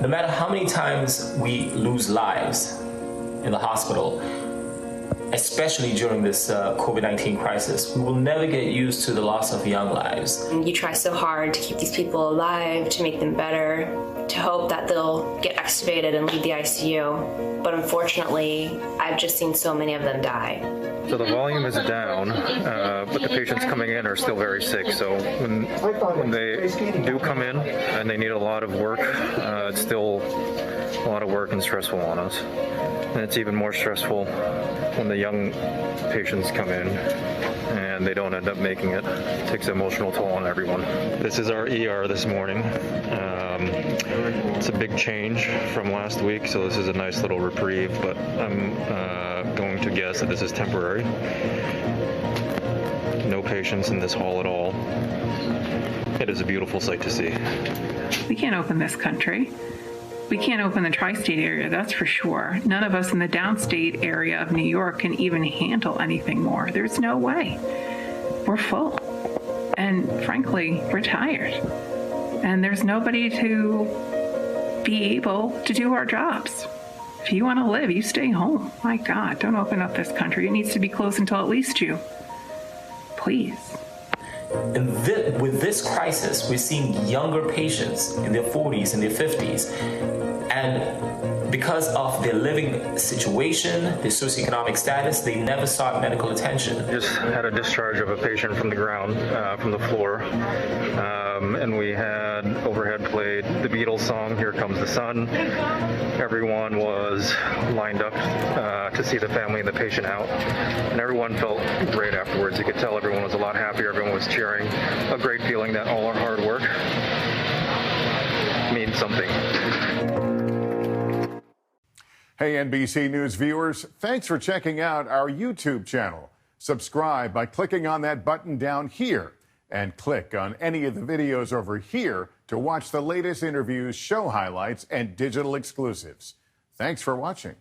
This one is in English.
No matter how many times we lose lives in the hospital, especially during this COVID-19 crisis, we will never get used to the loss of young lives. You try so hard to keep these people alive, to make them better, to hope that they'll get extubated and leave the ICU. But unfortunately, I've just seen so many of them die. So the volume is down, but the patients coming in are still very sick. So when they do come in and they need a lot of work, it's still a lot of work and stressful on us. And it's even more stressful when the young patients come in and they don't end up making it. It takes an emotional toll on everyone. This is our ER this morning. It's a big change from last week, so this is a nice little reprieve, but I'm going to guess that this is temporary. No patients in this hall at all. It is a beautiful sight to see. We can't open this country. We can't open the tri-state area, that's for sure. None of us in the downstate area of New York can even handle anything more. There's no way. We're full. And frankly, we're tired. And there's nobody to be able to do our jobs. If you want to live, you stay home. My God, don't open up this country. It needs to be closed until at least June. Please. And with this crisis, we're seeing younger patients in their 40s and their 50s. And because of their living situation, their socioeconomic status, they never sought medical attention. Just had a discharge of a patient from the ground, from the floor. And we had overhead played the Beatles song, Here Comes the Sun. Everyone was lined up to see the family and the patient out. And everyone felt great afterwards. You could tell everyone was a lot happier. Everyone was cheering. A great feeling that all our hard work means something. Hey, NBC News viewers, thanks for checking out our YouTube channel. Subscribe by clicking on that button down here and click on any of the videos over here to watch the latest interviews, show highlights, and digital exclusives. Thanks for watching.